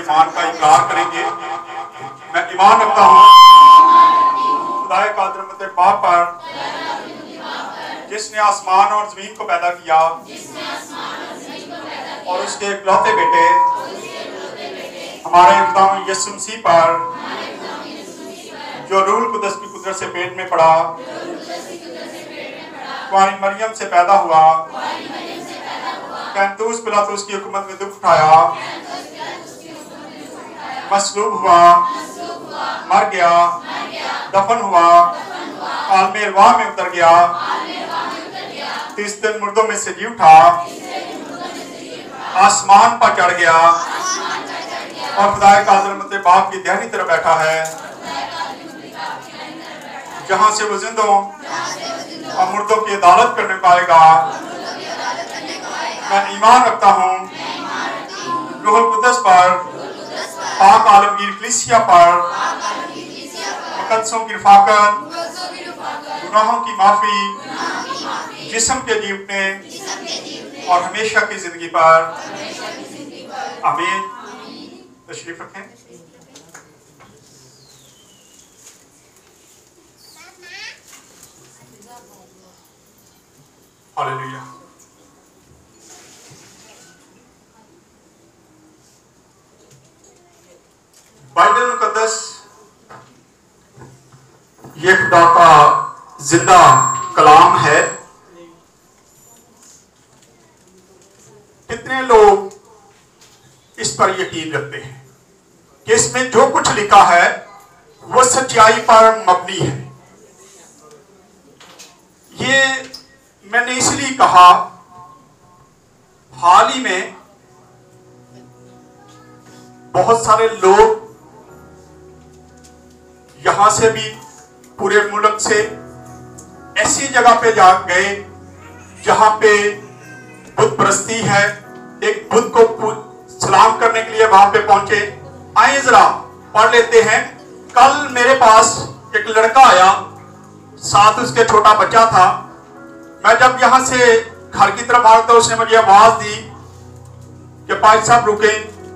ईमान का इकरार करेंगे। मैं ईमान रखता हूँ खुदाए कादिर मुतअल बाप पर, जिसने आसमान और जमीन को पैदा किया और उसके इकलौते बेटे हमारे खुदा यीशु मसीह पर, जो रूह कुदस की कुदरत से पेट में पड़ा, कुंवारी मरियम से पैदा हुआ, पैंतूस पिलातुस की हुकूमत में दुख उठाया, मसलूब हुआ, मर गया, दफन हुआ, आलमे अरवाह में उतर गया, 30 दिन मुर्दों में से जी उठा, आसमान पर चढ़ गया और खुदाए कादिर मुतअल बाप की दाहिनी तरफ बैठा है, जहां से वो जिंदों और मुर्दों की अदालत करने को आएगा। मैं ईमान रखता हूँ रूहुल कुद्दस पर, पाक आलमगीर कलीसिया पर, मुकद्दसों की रफ़ाकत, गुनाहों की माफी, जिस्म के जीवने और हमेशा की जिंदगी पर। आमीन। तशरीफ रखें। हालेलुया। बाइबल मुकद्दस ये खुदा का जिंदा कलाम है। कितने लोग इस पर यकीन रखते हैं कि इसमें जो कुछ लिखा है वो सच्चाई पर मबनी है। ये मैंने इसलिए कहा, हाल ही में बहुत सारे लोग यहां से भी, पूरे मुल्क से ऐसी जगह पे जा गए जहां पे बुत परस्ती है। एक बुत को सलाम करने के लिए वहां पे पहुंचे। आइए जरा पढ़ लेते हैं। कल मेरे पास एक लड़का आया, साथ उसके छोटा बच्चा था। मैं जब यहां से घर की तरफ आ रहा था, उसने मुझे आवाज दी कि भाई साहब रुके।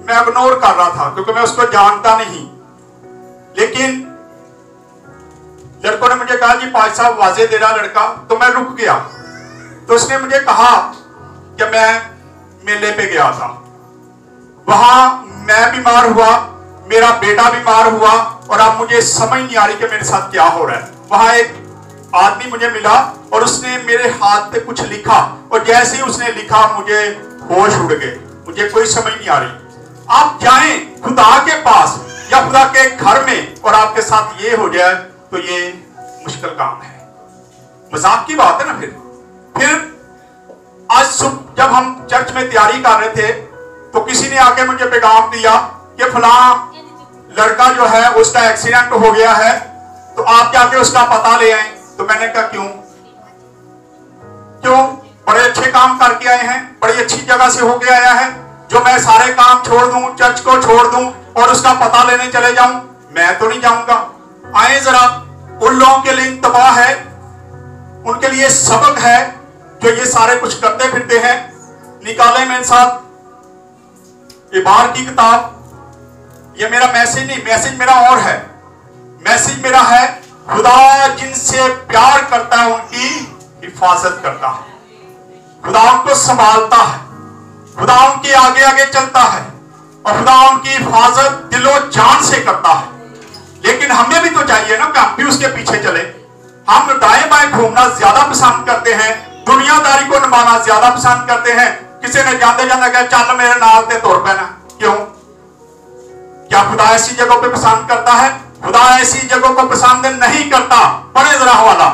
मैं इग्नोर कर रहा था क्योंकि मैं उसको जानता नहीं, लेकिन लड़कों ने मुझे कहा जी भाई साहब वाजे दे रहा लड़का, तो मैं रुक गया। तो उसने मुझे कहा कि मैं मेले पे गया था, वहां मैं बीमार हुआ, मेरा बेटा बीमार हुआ और अब मुझे समझ नहीं आ रही कि मेरे साथ क्या हो रहा है। वहां एक आदमी मुझे मिला और उसने मेरे हाथ पे कुछ लिखा और जैसे ही उसने लिखा मुझे होश उड़ गए, मुझे कोई समझ नहीं आ रही। आप जाएं खुदा के पास या खुदा के घर में और आपके साथ ये हो जाए तो ये मुश्किल काम है, मजाक की बात है ना। फिर आज सुबह जब हम चर्च में तैयारी कर रहे थे तो किसी ने आके मुझे पैगाम दिया कि फलां लड़का जो है उसका एक्सीडेंट हो गया है, तो आप जाके उसका पता ले आए। तो मैंने कहा क्यों? बड़े अच्छे काम करके आए हैं, बड़ी अच्छी जगह से होके आया है, जो मैं सारे काम छोड़ दूं, चर्च को छोड़ दूं और उसका पता लेने चले जाऊं? मैं तो नहीं जाऊंगा। आए जरा, उन लोगों के लिए इंतबाह है, उनके लिए सबक है जो ये सारे कुछ करते फिरते हैं। निकाले मेरे साथ इबार की किताब। ये मेरा मैसेज नहीं, मैसेज मेरा और है। मैसेज मेरा है, खुदा जिनसे प्यार करता है उनकी हिफाजत करता है, खुदा उनको संभालता है, खुदा उनके आगे आगे चलता है और खुदा उनकी हिफाजत दिलो जान से करता है। लेकिन हमें भी तो चाहिए ना कि हम भी उसके पीछे चले। हम दाएं बाएं घूमना ज्यादा पसंद करते हैं, दुनियादारी को निभाना ज्यादा पसंद करते हैं। किसी ने जाते जाते कहा चल मेरे नाल ते तुर पैना। क्यों? क्या खुदा ऐसी जगहों पे पसंद करता है? खुदा ऐसी जगहों को पसंद नहीं करता। पढ़े जरा हवाला,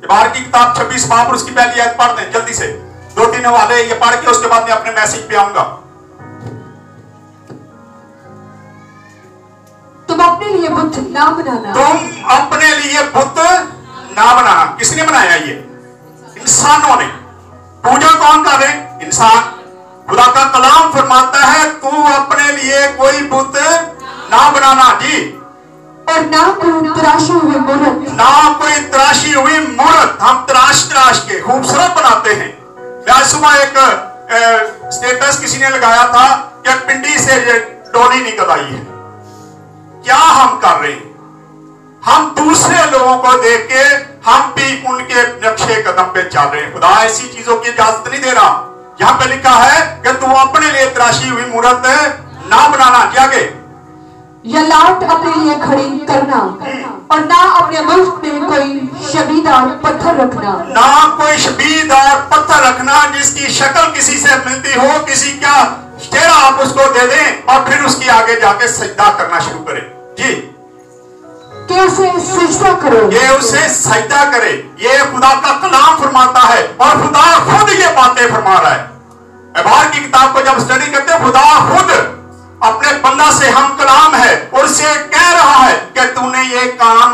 इबार की किताब 26 बाब और उसकी पहली आयत पढ़ दें जल्दी से। 2-3 हवाले ये पढ़ के उसके बाद मैं अपने मैसेज पे आऊंगा। तुम अपने लिए बुत ना बनाना। तुम अपने लिए बुत ना बनाना। किसने बनाया? ये इंसानों ने। पूजा कौन कर रहे? इंसान। खुदा का कलाम फरमाता है तू अपने लिए कोई बुत ना बनाना जी, और ना कोई तराशी हुई मूर्त। ना कोई तराशी हुई मूर्त। हम तराश के खूबसूरत बनाते हैं। मैं सुबह एक स्टेटस किसी ने लगाया था कि पिंडी से ये डोली निकल आई है। क्या हम कर रहे हैं? हम दूसरे लोगों को देख के हम भी उनके नक्शे कदम पे चल रहे हैं। खुदा ऐसी चीजों की इजाजत नहीं दे रहा। यहाँ पे लिखा है कि तू अपने लिए तराशी हुई मूर्त ना बनाना। क्या आगे? या लाट अपने लिए खड़ी करना और ना अपने मुल्क में कोई शबीदार पत्थर रखना। ना कोई शबीदार पत्थर रखना जिसकी शक्ल किसी से मिलती हो, किसी का चेहरा आप उसको दे दें और फिर उसके आगे जाके सजदा करना शुरू करें। जी, कि उसे सजदा करो। ये उसे सजदा करे। ये खुदा का कलाम फरमाता है और खुदा खुद ये बातें फरमा रहा है। एबार की किताब को जब स्टडी करते हैं, खुदा खुद अपने बंदा से हम कलाम है और उसे कह रहा है कि तूने ये काम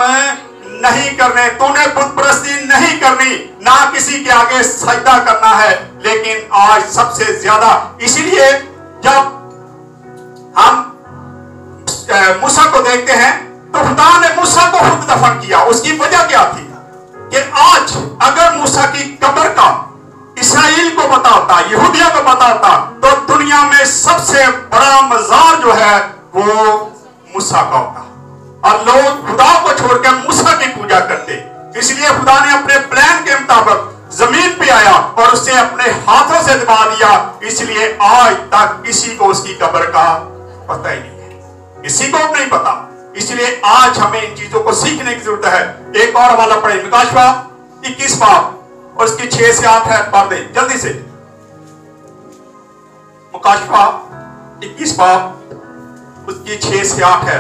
नहीं करने, तूने बुत परस्ती नहीं करनी, ना किसी के आगे सजदा करना है। लेकिन आज सबसे ज्यादा इसीलिए जब हम मूसा को देखते हैं तो खुदा ने मूसा को खुद दफन किया। उसकी वजह क्या थी कि आज अगर मूसा की कब्र का इसराइल को पता होता, यहूदियों को पता होता, तो दुनिया में सबसे बड़ा मजार जो है वो मूसा का होता और लोग खुदा को छोड़कर मूसा की पूजा करते। इसलिए खुदा ने अपने प्लान के मुताबिक जमीन पे आया और उसे अपने हाथों से दबा दिया। इसलिए आज तक किसी को उसकी कब्र का पता ही नहीं है, किसी को नहीं पता। इसलिए आज हमें इन चीजों को सीखने की जरूरत है। एक और हवाला पढ़े, मुकाशवा 21 बाब और उसकी 6 से 8 है, पढ़ दे जल्दी से। मुकाशवा 21 बाब उसकी 6 से 8 है।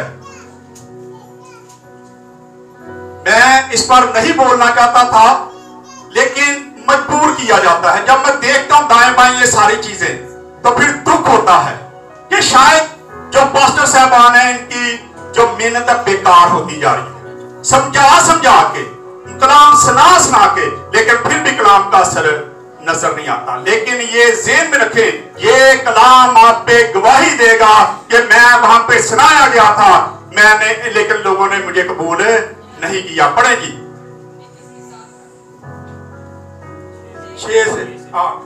मैं इस पर नहीं बोलना चाहता था लेकिन मजबूर किया जाता है। जब मैं देखता हूं दाएं बाएं ये सारी चीजें तो फिर दुख होता है कि शायद जो पास्टर साहबान है इनकी जो मेहनत बेकार होती जा रही है। समझा के कलाम सुना के, लेकिन फिर भी कलाम का असर नजर नहीं आता। लेकिन ये ज़हन में रखें, ये कलाम आप पे गवाही देगा कि मैं वहां पे सुनाया गया था मैंने, लेकिन लोगों ने मुझे कबूल नहीं किया। पढ़े जी 6 से 8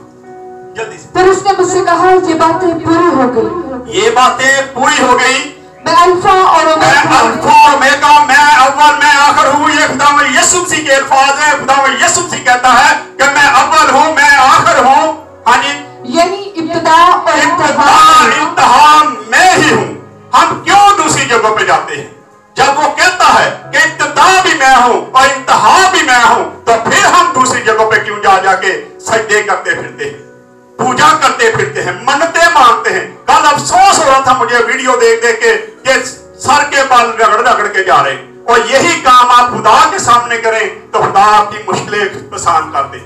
जल्दी से। फिर उसने मुझसे कहा, ये बातें पूरी हो गई। ये बातें पूरी हो गई। मैं अल्फा और ओमेगा, मैं अव्वल मैं आखिर हूँ। ये खुदा में यीशु मसीह के अल्फाज है। खुदा में यीशु मसीह कहता है कि मैं अव्वल हूँ, मैं आखिर हूँ। हाँ जी, यानी इब्तिदा और इंतहा मैं ही हूँ। हम क्यों दूसरी जगहों पे जाते हैं? जब वो कहता है कि इब्तिदा भी मैं हूँ और इंतहा भी मैं हूँ, तो फिर हम दूसरी जगहों पे क्यों जाके सजदे करते फिरते हैं, पूजा करते फिरते हैं, मन्नतें मांगते हैं। कल अफसोस हो रहा था मुझे वीडियो देख देख के कि सर के बाल रगड़ के जा रहे हैं। और यही काम आप खुदा के सामने करें तो खुदा आपकी मुश्किलें आसान कर दे।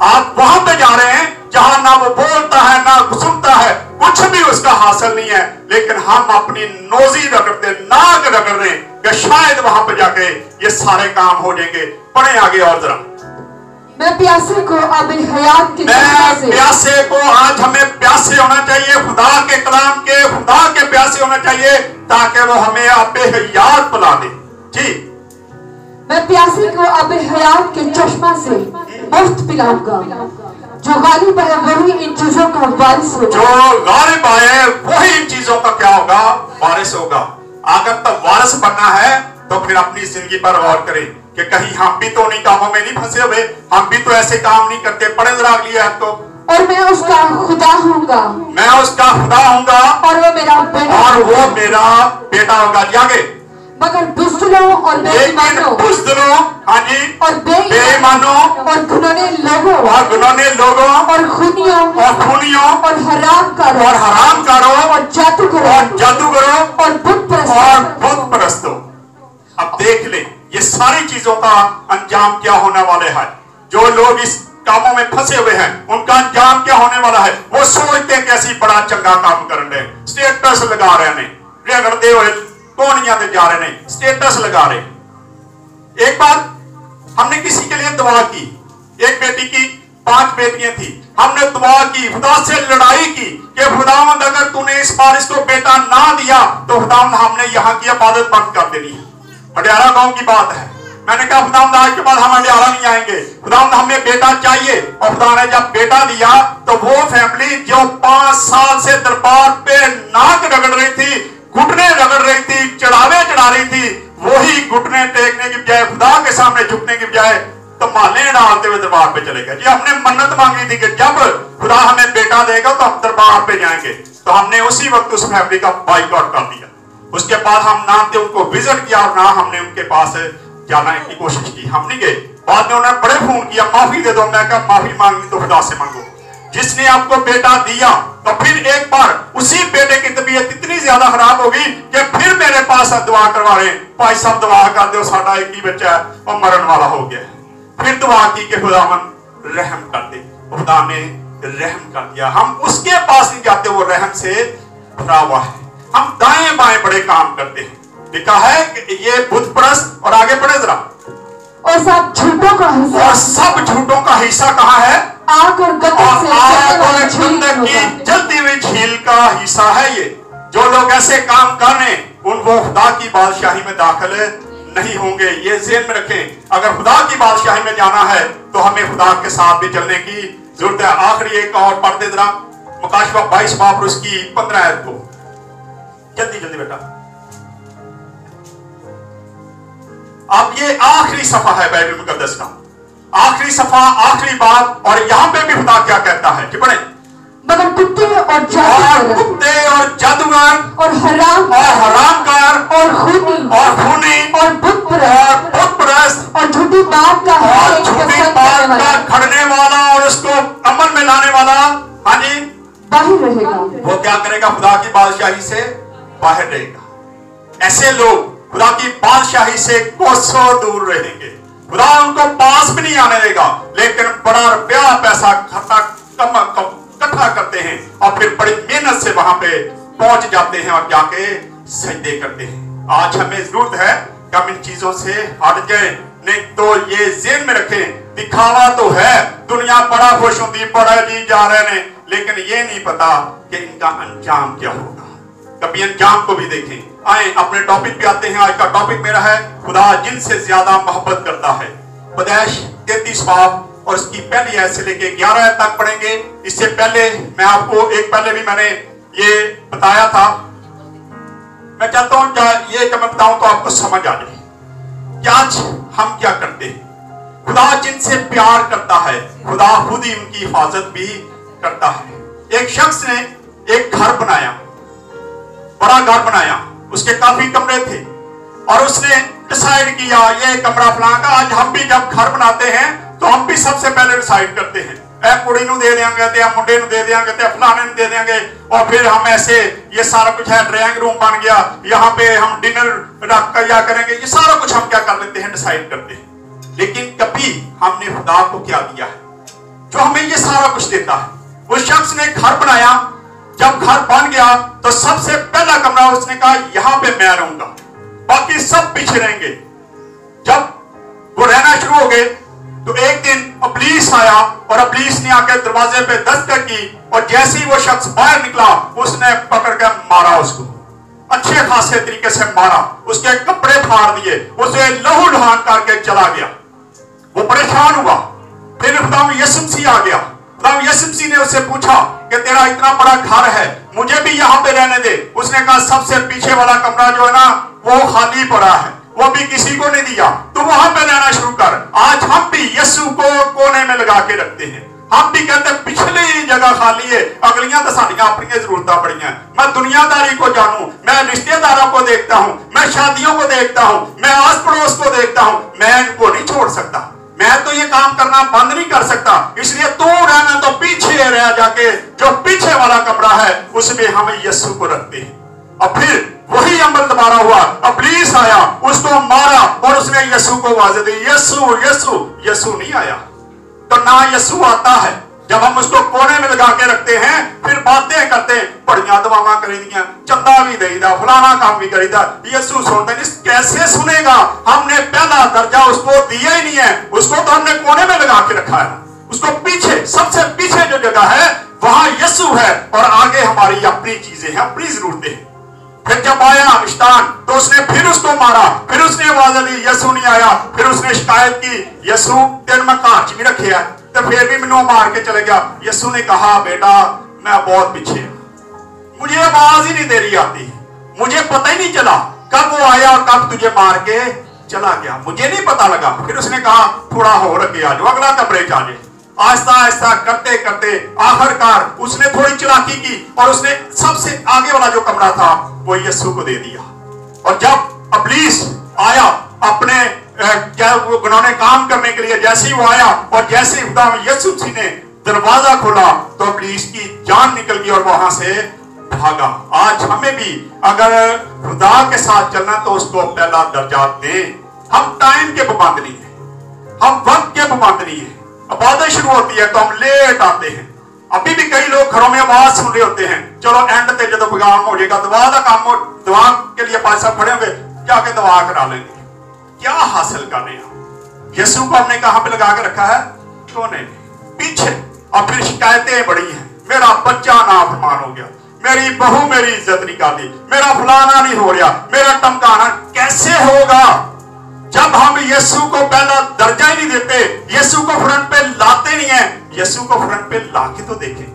आप वहां पे जा रहे हैं जहां ना वो बोलता है ना सुनता है, कुछ भी उसका हासिल नहीं है, लेकिन हम अपनी नोजी रगड़ते, नाक रगड़ रहे हैं कि शायद वहां पे जाके ये सारे काम हो जाएंगे। पढ़े आगे और जरा। मैं प्यासे को अब हयात की प्यासे को, आज हमें प्यासे होना चाहिए खुदा के कलाम के, खुदा के प्यासे होना चाहिए ताकि वो हमें आप हयात पिला दे। जी, मैं प्यासे को अब हयात के चश्मा से मुफ्त पिलाऊंगा। जो गालिब है वही इन चीजों का वारिस होगा। जो गालिब है वही इन चीजों का क्या होगा? वारिस होगा। अगर तक वारिस बनना है तो फिर अपनी जिंदगी पर गौर करें कि कहीं हम भी तो उन्हीं कामों में नहीं फंसे हुए, हम भी तो ऐसे काम नहीं करते। पढ़े जरा अगली आयत को। और मैं उसका खुदा होऊंगा, मैं उसका खुदा होऊंगा और वो मेरा बेटा, और वो मेरा बेटा होगा। जी आगे। मगर बुज़दिलों और बेईमानों, बुज़दिलों, हाँ जी, और बेईमानों और घुनौने लोगों और खूनियों और हरामकारों और जादूगरों और बुत परस्तों। अब देख ले ये सारी चीजों का अंजाम क्या होने वाले है। जो लोग इस कामों में फंसे हुए हैं उनका अंजाम क्या होने वाला है। वो सोचते हैं कैसी बड़ा चंगा काम कर रहे, स्टेटस लगा रहे हैं, रगड़ते हुए कोनियां दे जा रहे हैं, स्टेटस लगा रहे। एक बार हमने किसी के लिए दुआ की, एक बेटी की 5 बेटियां थी, हमने दुआ की, खुदा से लड़ाई की कि खुदावंद अगर तूने इस बार इसको बेटा ना दिया तो खुदावंद हमने यहाँ की इबादत बंद कर देनी है। हडियारा गांव की बात है। मैंने कहा खुदावंद आज के बाद हम अंडियाला नहीं आएंगे, खुदावंद हमें बेटा चाहिए। और खुदा ने जब बेटा दिया तो वो फैमिली जो 5 साल से दरबार पे नाक रगड़ रही थी, घुटने रगड़ रही थी, चढ़ावे चढ़ा रही थी, वही घुटने टेकने की बजाय, खुदा के सामने झुकने की बजाय तमाले डालते हुए दरबार पे चले गए। जी हमने मन्नत मांगी थी कि जब खुदा हमें बेटा देगा तो हम दरबार पे जाएंगे, तो हमने उसी वक्त उस फैमिली का बाइकआउट कर दिया। उसके बाद हम ना तो उनको विजिट किया और ना हमने उनके पास जाने की कोशिश की, हम नहीं गए। बाद में उन्होंने बड़े फोन किया, माफी दे दो। मैं कहा माफी मांगनी तो खुदा से मांगो, जिसने आपको बेटा दिया। तो फिर एक बार उसी बेटे की तबीयत इतनी ज्यादा खराब हो गई कि फिर मेरे पास दुआ करवा रहे, भाई साहब दुआ कर दो, साडा एक ही बच्चा है और मरण वाला हो गया। फिर दुआ की कि खुदावन रहम कर दे, खुदा ने रहम कर दिया। हम उसके पास नहीं जाते, वो रहम से भरा हुआ है। हम दाएं बाएं बड़े काम करते हैं। लिखा है कि ये बुत परस्त, और आगे पढ़े जरा, और सब झूठों का हिस्सा, और सब झूठों का हिस्सा कहाँ है? आग और गंधक की जलती हुई झील का हिस्सा है ये। जो लोग ऐसे काम कर रहे हैं उन वो खुदा की बादशाही में दाखिल नहीं होंगे। ये ज़हन में रखें, अगर खुदा की बादशाही में जाना है तो हमें खुदा के साथ भी चलने की जरूरत है। आखिरी एक और पढ़ दे जरा, मुकाशवा 22 बाब और उसकी 15 आयत को, जल्दी जल्दी बेटा। अब ये आखिरी सफा है बाइबल मुकद्दस का, आखिरी सफा, आखिरी बात। और यहां पे भी खुदा क्या कहता है कि पढ़े, मगर कुत्ते और जादूगर और हरामकार और खूनी और बुत परस्त और झूठी बात का खड़ने वाला और उसको अमल में लाने वाला, हाँ जी, बाहर रहेगा। वो क्या करेगा? खुदा की बादशाही से बाहर रहेगा। ऐसे लोग खुदा की बादशाही से कोसों दूर रहेंगे। खुदा उनको पास भी नहीं आने देगा, लेकिन बड़ा रुपया पैसा इकट्ठा करते हैं और फिर बड़ी मेहनत से वहां पे पहुंच जाते हैं और जाके सजदे करते हैं। आज हमें जरूरत है कि हम इन चीजों से हट जाए, नहीं तो ये ज़हन में रखें, दिखावा तो है, दुनिया बड़ा खुश होती, बड़ा जी जा रहे हैं, लेकिन ये नहीं पता कि इनका अंजाम क्या होगा। कभी अंजाम को भी देखें। आए अपने टॉपिक पे आते हैं। आज का टॉपिक मेरा है, खुदा जिनसे ज्यादा मोहब्बत करता है। पैदाइश 33 बाब और इसकी पहली आयत से लेके 11 आयत तक पढ़ेंगे। इससे पहले मैं आपको पहले भी मैंने ये बताया था, मैं चाहता हूं ये कि मैं बताऊं तो आपको समझ आ जाए कि आज हम क्या करते हैं। खुदा जिनसे प्यार करता है, खुदा खुद ही उनकी हिफाजत भी करता है। एक शख्स ने एक घर बनाया, बड़ा घर बनाया, उसके काफी कमरे थे और उसने डिसाइड किया ये कमरा फलां का। आज हम भी जब घर बनाते हैं तो हम भी सबसे पहले डिसाइड करते हैं, ए कुड़ी नूं दे देंगे, ते मुंडे नूं दे देंगे, ते फलाने नूं दे देंगे, और फिर हम ऐसे ये सारा कुछ है, ड्राइंग रूम बन गया, यहाँ पे हम डिनर रख कर या करेंगे, ये सारा कुछ हम क्या कर लेते हैं, डिसाइड करते हैं। लेकिन कभी हमने खुदा को क्या दिया है जो हमें ये सारा कुछ देता है? उस शख्स ने घर बनाया, जब घर बन गया तो सबसे पहला कमरा उसने कहा यहां पे मैं रहूंगा, बाकी सब पीछे रहेंगे। जब वो रहना शुरू हो गए तो एक दिन इब्लीस आया और इब्लीस ने आकर दरवाजे पे दस्तक की और जैसे ही वो शख्स बाहर निकला उसने पकड़ कर मारा, उसको अच्छे खासे तरीके से मारा, उसके कपड़े फाड़ दिए, उसे लहू लुहान करके चला गया। वो परेशान हुआ। फिर खुदा यीशु मसीह आ गया। खुदा यीशु मसीह ने उससे पूछा कि तेरा इतना बड़ा घर है, मुझे भी यहाँ पे रहने दे। उसने कहा सबसे पीछे वाला कमरा जो है ना वो खाली पड़ा है, वो भी किसी को नहीं दिया, तो वहां पे रहना शुरू कर। आज हम भी यीशु को कोने में लगा के रखते हैं। हम भी कहते हैं पिछली जगह खाली है, अगलियां तो साड़ियां अपनी जरूरतां बड़ी हैं। मैं दुनियादारी को जानूं, मैं रिश्तेदारों को देखता हूं, मैं शादियों को देखता हूं, मैं आस पड़ोस को देखता हूं, मैं इनको नहीं छोड़ सकता, मैं तो ये काम करना बंद नहीं कर सकता। इसलिए तू रहना तो पीछे रह जाके, जो पीछे वाला कमरा है उसमें हम यीशु को रखते हैं। और फिर वही अमल दोबारा हुआ, इब्लीस आया, उसको मारा और उसने यीशु को आवाज दी, यीशु यीशु। यीशु नहीं आया। तो ना यीशु आता है। जब हम उसको कोने में लगा के रखते हैं फिर बातें करते हैं, बड़ियां दुआवां करीदियां, चंदा भी देईदा, फलाना काम भी करीदा, यीशु सुनते नहीं। कैसे सुनेगा? हमने पहला दर्जा उसको दिया ही नहीं है, उसको तो हमने कोने में लगा के रखा है। उसको पीछे, सबसे पीछे जो जगह है वहां यीशु है और आगे हमारी अपनी चीजें हैं, अपनी जरूरतें हैं। फिर जब आया शैतान तो उसने फिर उसको मारा, फिर उसने आवाज दी यसू नहीं आया, फिर उसने शिकायत की यसू तेन मैं घर च भी रखे है तो फिर भी मैंने मार के चले गया। यसू ने कहा बेटा मैं बहुत पीछे हूं, मुझे आवाज ही नहीं देरी आती, मुझे पता ही नहीं चला कब वो आया और कब तुझे मार के चला गया, मुझे नहीं पता लगा। फिर उसने कहा थोड़ा और अगे आ जाओ, अगला कमरे च आ जाए। आहिस्ता आहिस्ता करते करते आखिरकार उसने थोड़ी चालाकी की और उसने सबसे आगे वाला जो कमरा था वो यीशु को दे दिया। और जब इब्लीस आया अपने उन्होंने काम करने के लिए, जैसे ही वो आया और जैसे ही खुदा यीशु मसीह ने दरवाजा खोला तो इब्लीस की जान निकल गई और वहां से भागा। आज हमें भी अगर खुदा के साथ चलना तो उसको पहला दर्जा दें। हम टाइम के पाबंद नहीं है, हम वक्त के पाबंद नहीं है। इबादत शुरू होती है तो हम लेट आते हैं। अभी भी कई लोग घरों में आवाज सुन रहे होते हैं, चलो एंड ते जो प्रोग्राम हो जाएगा दवा का काम हो, दवा के लिए पास खड़े होंगे जाके दवा करा लेंगे। क्या हासिल कर रहे हैं? यीशु को हमने कहां पे लगा के रखा है? कोने पीछे। और फिर शिकायतें बड़ी हैं, मेरा बच्चा नाफरमान हो गया, मेरी बहू मेरी इज्जत नहीं करती, मेरा फलाना नहीं हो रहा, मेरा टमकाना। कैसे होगा जब हम यीशु को पहला दर्जा ही नहीं देते, यीशु को फ्रंट पे लाते नहीं है। यीशु को फ्रंट पे लाके तो देखें,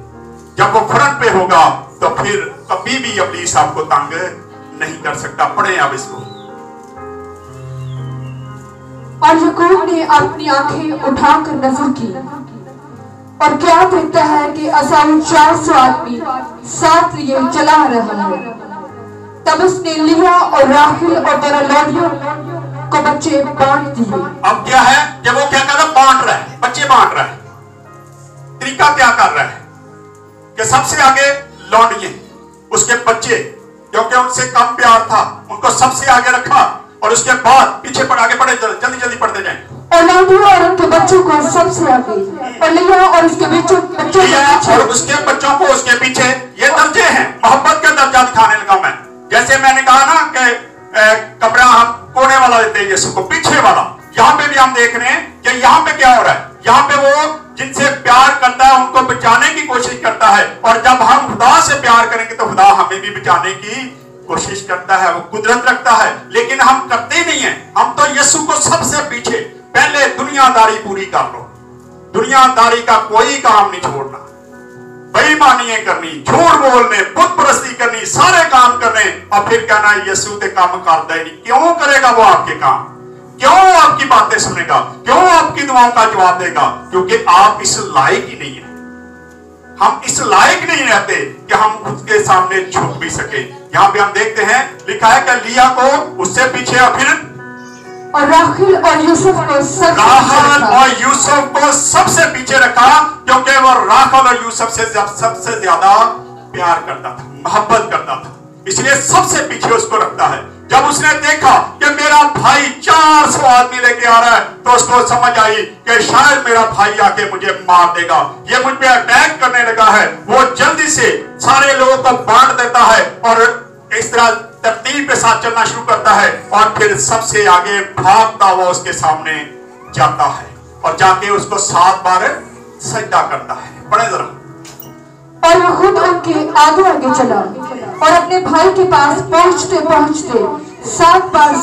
जब वो फ्रंट पे होगा तो फिर कभी भी इब्लीस आपको तंग नहीं कर सकता। पढ़े अब इसको। और याकूब ने अपनी आंखें उठाकर नजर की और क्या देखता है कि असाऊ 400 आदमी साथ लिए चला रहा है। तब उसने लिया और राहेल और दोनों लौंडियों को बच्चे बांट दिए। अब क्या है, जब वो क्या कर रहा है? बांट रहा है, बच्चे बांट रहा है। तरीका क्या कर रहा है कि सबसे आगे लौंडिये, उसके बच्चे, क्योंकि उनसे कम प्यार था, उनको सबसे आगे रखा और उसके बाद पीछे पर आगे बढ़े, जल्दी जल्दी पढ़ते जाएं। और लौंडियों और उनके बच्चों को सबसे आगे, और लिया और उसके बच्चों और उसके बच्चों को उसके पीछे। ये दर्जे हैं, मोहब्बत का दर्जा दिखाने लगा मैं। जैसे मैंने कहा ना कि कमरा हम कोने वाला देते हैं यीशु को, पीछे वाला। यहाँ पे भी हम देख रहे हैं कि यहाँ पे क्या हो रहा है। यहाँ पे वो जिनसे प्यार करता है उनको बचाने की कोशिश करता है, और जब हम खुदा से प्यार करेंगे तो खुदा हमें भी बचाने की कोशिश करता है, वो कुदरत रखता है। लेकिन हम करते नहीं है, हम तो यीशु को सबसे पीछे। पहले दुनियादारी पूरी कर लो, दुनियादारी का कोई काम नहीं छोड़ना, बेईमानियां करनी, झूठ बोलने, बुत परस्ती करनी, सारे काम करने, और फिर कहना यीशु ते काम करता ही नहीं। क्यों करेगा वो आपके काम? क्यों आपकी बातें सुनेगा? क्यों आपकी दुआओं का जवाब देगा? क्योंकि आप इस लायक ही नहीं है। हम इस लायक नहीं रहते कि हम उसके सामने झुक भी सके। यहाँ पे हम देखते हैं लिखा है कि लिया को उससे पीछे और फिर और राहेल और यूसुफ को सबसे पीछे रखा, क्योंकि वो राहेल और यूसुफ से सबसे ज्यादा प्यार करता था, मोहब्बत करता था, इसलिए सबसे पीछे उसको रखता है। जब उसने देखा कि मेरा भाई 400 आदमी लेके आ रहा है तो उसको समझ आई कि शायद मेरा भाई आके मुझे मार देगा, ये मुझ पे अटैक करने लगा है। वो जल्दी से सारे लोगों को बांट देता है और इस तरह तरतीब के साथ चलना शुरू करता है, और फिर सबसे आगे भागता हुआ उसके सामने जाता है और जाके उसको 7 बार सजदा करता है। पढ़े जरा। और वो खुद उनके आगे आगे चला और अपने भाई के पास पहुंचते पहुंचते 7 बार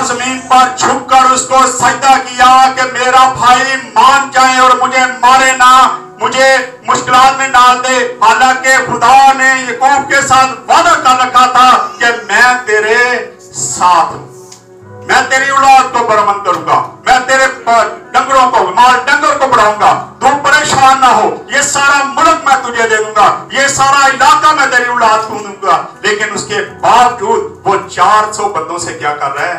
जमीन पर झुककर उसको सजदा किया कि मेरा भाई मान जाए और मुझे मारे ना, मुझे मुश्किलात में डाल दे। हालांकि खुदा ने याकूब के साथ वादा कर रखा था कि मैं तेरे साथ हूं, मैं तेरी औलाद को बरमद करूंगा, मैं तेरे डंगरों को, माल डंगर को बढ़ाऊंगा, तू परेशान ना हो, ये सारा मुल्क मैं तुझे दे दूंगा, ये सारा इलाका मैं तेरी औलाद को दूंगा। लेकिन उसके बावजूद वो 400 बंदों से क्या कर रहा है?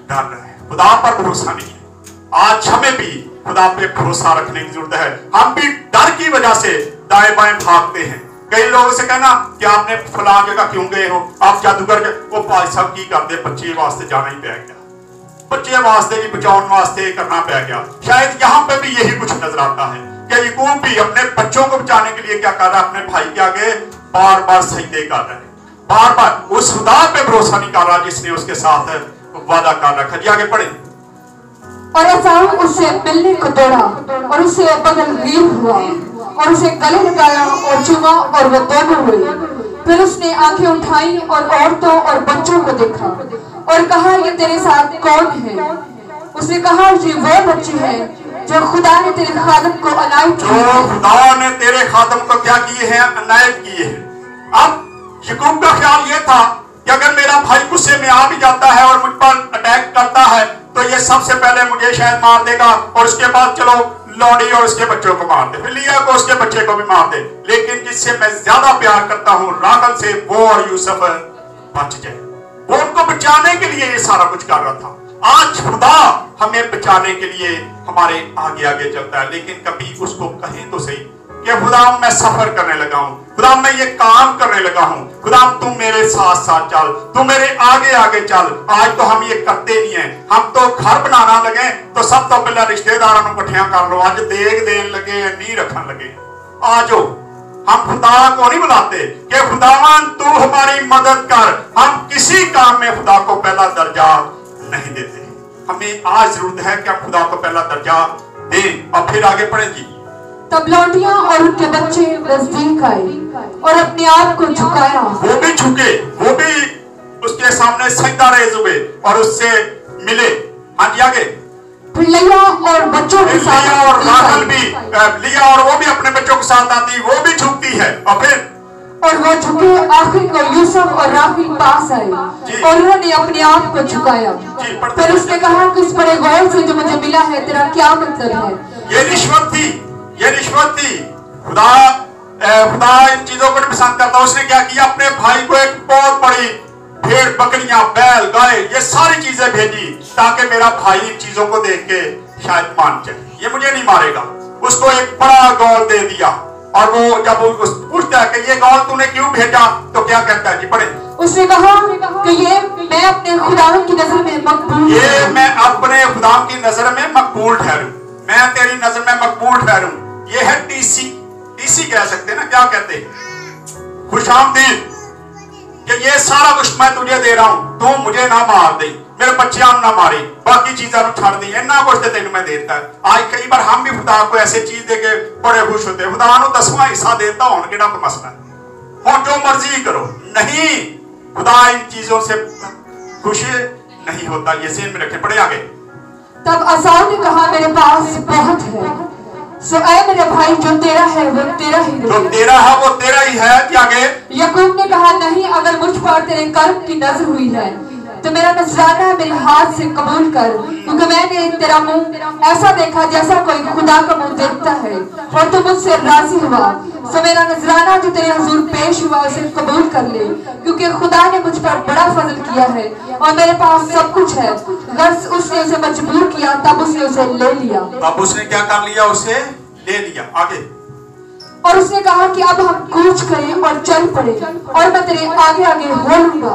डर रहा है, खुदा पर भरोसा नहीं है। आज हमें भी खुदा पे भरोसा रखने की जरूरत है। हम भी डर की वजह से दाएं बाएं भागते हैं। कई लोगों से कहना कि आपने फलां जगह क्यों गए हो, आप जादूगर के, वो भाई साहब की करते, बच्चे वास्ते जाना ही पै गया, बच्चे वास्ते भी बचाने वास्ते करना पै गया। शायद यहाँ पे भी यही कुछ नजर आता है कि याकूब भी अपने बच्चों को बचाने के लिए क्या कर रहा है? अपने भाई के आगे बार बार सजदे कर रहा है, बार बार उस खुदा पे भरोसा नहीं कर रहा जिसने उसके साथ वादा कर रखा। जी आगे पढ़े। और एसाऊ उससे मिलने को दौड़ा और उसे बगल गिर हुआ और उसे गले लगाया और चूमा और वो दोनों हुए। फिर उसने आंखें उठाई और औरतों और बच्चों को देखा और कहा, ये तेरे साथ कौन है? उसने कहा, ये वो बच्चे हैं जो खुदा ने तेरे खादम को अनायत किए हैं। खुदा ने तेरे खादम को क्या किए हैं? अनायत किए हैं। अब याकूब का ख्याल ये था कि अगर मेरा भाई गुस्से में आ भी जाता है और मुझ पर अटैक करता है तो ये सबसे पहले मुझे शायद मार देगा और उसके बाद चलो लौड़ी और उसके बच्चों को मार दे, फिर लिया को उसके बच्चे को भी मार दे, लेकिन जिससे मैं ज्यादा प्यार करता हूँ रागल से, वो और यूसुफ बच जाए। वो उनको बचाने के लिए ये सारा कुछ कर रहा था। आज खुदा हमें बचाने के लिए हमारे आगे आगे चलता है, लेकिन कभी उसको कहें तो सही कि खुदा मैं सफर करने लगा हूं, खुदा मैं ये काम करने लगा हूं, खुदा तू मेरे साथ साथ चल, तू मेरे आगे आगे चल। आज तो हम ये करते नहीं है। हम तो घर बनाना लगे तो सब तो पहले रिश्तेदारों को इकट्ठिया कर लो, आज देख देन लगे, नी रखन लगे। आजो हम खुदा को नहीं बुलाते कि खुदावन तू हमारी मदद कर। हम किसी काम में खुदा को पहला दर्जा नहीं देते। हमें आज जरूरत है कि हम खुदा को पहला दर्जा दें। और फिर आगे पढ़े जी। तब लौंडियां और उनके बच्चे नजदीक आए और अपने आप को झुकाया। वो भी झुके, वो भी उसके सामने सजदा रेज़ हुए और उससे मिले। हाँ जी आगे। फिर लिया और बच्चों के साथ लिया और राहल भी, लिया और वो भी अपने बच्चों के साथ आती, वो भी झुकती है। और वो झुके, आखिर को यूसुफ और राहल पास आए और उन्होंने अपने आप को झुकाया। फिर उसने कहा कि इस बड़े गौर से जो मुझे मिला है तेरा क्या मतलब है? ये रिश्वत थी, ये रिश्वत थी। खुदा इन चीजों को नहीं पसंद करता। उसने क्या किया? अपने भाई को एक बहुत बड़ी भेड़, बकरियां, बैल, गाय, ये सारी चीजें भेजी ताकि मेरा भाई इन चीजों को देख के शायद मान जाए, ये मुझे नहीं मारेगा। उसको एक बड़ा गौल दे दिया और वो जब पूछता है कि ये गौल तूने क्यों भेजा, तो क्या कहता है जी? पढ़े। उसने कहा कि ये मैं अपने खुदा की नजर में मकबूल, ये मैं अपने खुदा की नजर में मकबूल ठहरूं, मैं तेरी नजर में मकबूल ठहरूं। ये है टीसी, टीसी कह सकते हैं ना, क्या कहते हैं? खुशामदीद, कि ये सारा कुछ मैं तुझे दे रहा हूं, तू मुझे ना मार दे, मेरे बच्चे ना मारे, बाकी चीजें छड़ दी, इन्ना कुछ तो तेन मैं देता है। आज कई बार हम भी खुदा को ऐसे चीज दे के बड़े खुश होते हैं। खुदा को 10वां हिस्सा देता हूं, केड़ा कोई मसला है, और जो मर्जी करो। नहीं, खुदा इन चीजों से खुश नहीं होता। ये सेन में रखे। पढ़े आगे। तब असाव ने कहा, मेरे पास बहुत है, सो ऐ मेरे भाई जो तेरा है वो तेरा ही रहे। जो तेरा है वो तेरा ही है। क्या आगे? याकूब ने कहा, नहीं, अगर मुझ पर तेरे कर्म की नजर हुई है तो मेरा नजराना मेरे हाथ से कबूल कर, क्योंकि मैंने तेरा मुंह ऐसा देखा जैसा कोई खुदा का मुंह देखता है और तू मुझसे राजी हुआ। सो मेरा नजराना जो तेरे हुजूर पेश हुआ उसे कबूल कर ले, क्योंकि खुदा ने मुझ पर बड़ा फजल किया है और मेरे पास सब कुछ है। गर्ज उसने उसे मजबूर किया तब उसने उसे ले लिया। अब उसने क्या कर लिया? उसे ले लिया। आगे। और उसने कहा कि अब हम कूच करें और चल पड़े और मैं तेरे आगे आगे हो लूंगा।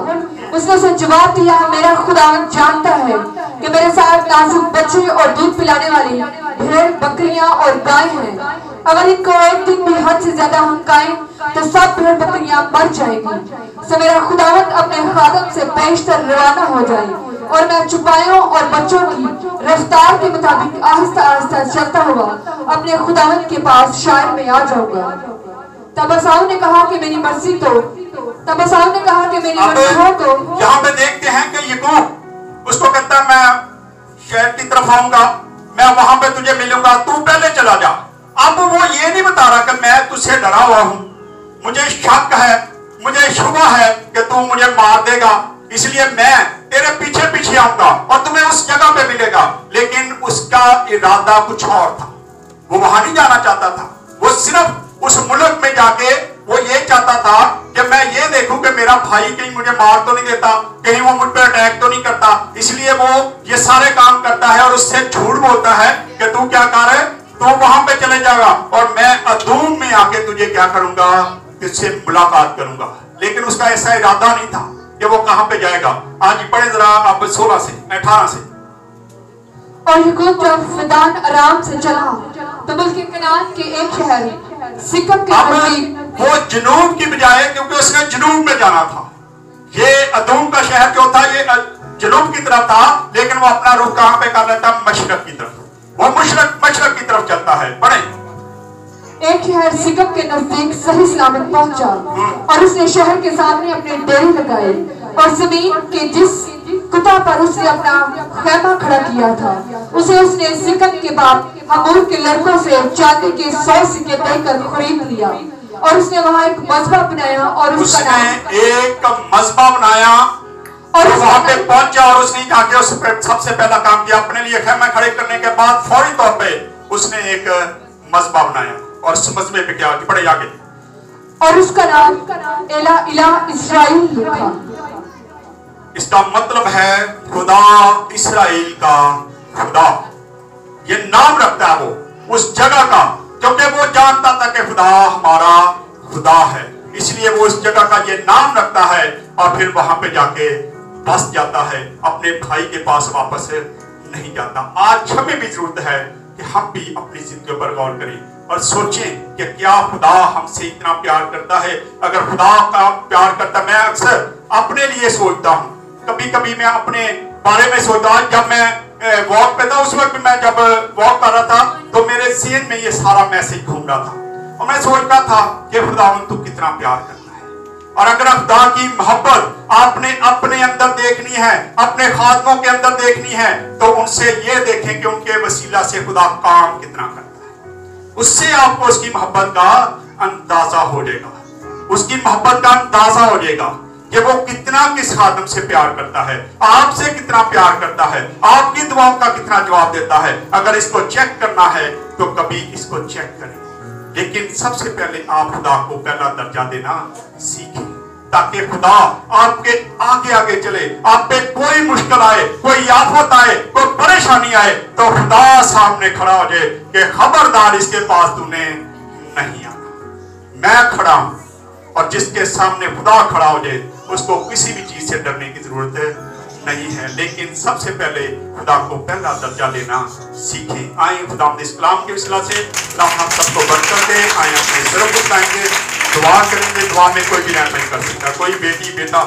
उसने उसे जवाब दिया, मेरा खुदावंद जानता है कि मेरे साथ नाजुक बच्चे और दूध पिलाने वाली भेड़, बकरियां और गाय हैं। अगर इनको एक दिन भी हद से ज्यादा हंकाएं तो सब भेड़ बकरियां मर जाएंगी। सो मेरा खुदावंद अपने खादम से पेशतर रवाना हो जाए और मैं चुपायों और बच्चों की रफ्तार के मुताबिक आहिस्ता आहिस्ता चलता हुआ अपने खुदावंद के पास शायर में आ जाऊंगा। तब असाव ने कहा कि मेरी मर्जी तो यहाँ पे देखते हैं कि याकूब उसको कहता है मैं शहर की तरफ आऊंगा, मैं वहां पे तुझे मिलूंगा, तू पहले चला जा। अब वो ये नहीं बता रहा कि मैं तुझसे डरा हुआ हूं, मुझे शक है, मुझे शुबा है कि तू मुझे मार देगा, इसलिए मैं तेरे पीछे पीछे आऊंगा और तुम्हें उस जगह पे मिलेगा। लेकिन उसका इरादा कुछ और था। वो वहां नहीं जाना चाहता था। वो सिर्फ उस मुल्क में जाके वो ये चाहता था कि मैं ये देखूं कि मेरा भाई कहीं मुझे मार तो नहीं देता, कहीं वो मुझ पर अटैक तो नहीं करता। इसलिए वो ये सारे काम करता है और उससे झूठ बोलता है कि तू क्या कर, तू वहां पे चले जाएगा और मैं अदूम में आके तुझे क्या करूंगा, तुझसे मुलाकात करूंगा। लेकिन उसका ऐसा इरादा नहीं था कि वो कहां पे जाएगा। आज पढ़े जरा अब 16 से 18 से। और याकूब जब फदान आराम से चला तो मुल्क कनान के एक शहर सिकम के नजदीक, वो जनूब की बजाय, क्योंकि उसने जनूब में जाना था, ये अदूम का शहर जो था ये जनूब की तरफ था, लेकिन वो अपना रुख कहां पे कर लेता? मशरक की तरफ। वो मशरक की तरफ चलता है। पढ़े। एक शहर सिकम के नजदीक सही सलामत पहुंचा और उसने शहर के सामने अपने डेरे लगाए और जमीन के जिस कुता पर उसने अपना खैमा खड़ा किया था उसे उसने सिकम के बाप हमूर के लड़कों से चांदी के 100 सिक्के देकर खरीद लिया और उसने वहाँ एक मजबा बनाया और उसने एक मजबा बनाया और वहां पे पहुंचा और उसने जाके उस सबसे पहला काम किया, अपने लिए खैमा खड़े करने के बाद फौरी तौर पे उसने एक मजबा बनाया और उस मजबे पे क्या बड़े आगे और उसका नाम एला इला इस्राइल लिखा। इसका मतलब है खुदा इस्राइल का खुदा। ये नाम रखता है वो उस जगह का, क्योंकि वो जानता था कि खुदा हमारा खुदा है, इसलिए वो उस जगह का ये नाम रखता है और फिर वहां पे जाके बस जाता है, अपने भाई के पास वापस नहीं जाता। आज हमें भी जरूरत है कि हम भी अपनी जिंदगी पर गौर करें और सोचें कि क्या खुदा हमसे इतना प्यार करता है। अगर खुदा का प्यार करता, मैं अक्सर अपने लिए सोचता हूँ, कभी कभी मैं अपने बारे में सोचता हूँ। जब मैं वॉक पे था उस वक्त मैं जब वॉक कर रहा था तो मेरे ज़हन में ये सारा मैसेज घूम रहा था और मैं सोच रहा था कि खुदावंद तू कितना प्यार करता है। और अगर खुदा की मोहब्बत आपने अपने अंदर देखनी है, अपने खादमों के अंदर देखनी है, तो उनसे ये देखें कि उनके वसीला से खुदा काम कितना करता है। उससे आपको उसकी मोहब्बत का अंदाजा हो जाएगा, उसकी मोहब्बत का अंदाजा हो जाएगा कि वो कितना किस खादम से प्यार करता है, आपसे कितना प्यार करता है, आपकी दुआओं का कितना जवाब देता है। अगर इसको चेक करना है तो कभी इसको चेक करें, लेकिन सबसे पहले आप खुदा को पहला दर्जा देना सीखें ताकि खुदा आपके आगे आगे चले। आप पे कोई मुश्किल आए, कोई आफत आए, कोई परेशानी आए तो खुदा सामने खड़ा हो जाए कि खबरदार इसके पास तूने नहीं आना, मैं खड़ा हूं। और जिसके सामने खुदा खड़ा हो जाए उसको किसी भी चीज से डरने की जरूरत नहीं है। लेकिन सबसे पहले खुदा को पहला दर्जा लेना सीखें। आए खुदा इस कलाम के वसीला से हम सबको बरकत दे। आए अपने सिर उठाएंगे, दुआ करेंगे। दुआ में कोई भी नहीं कर सकता, कोई बेटी बेटा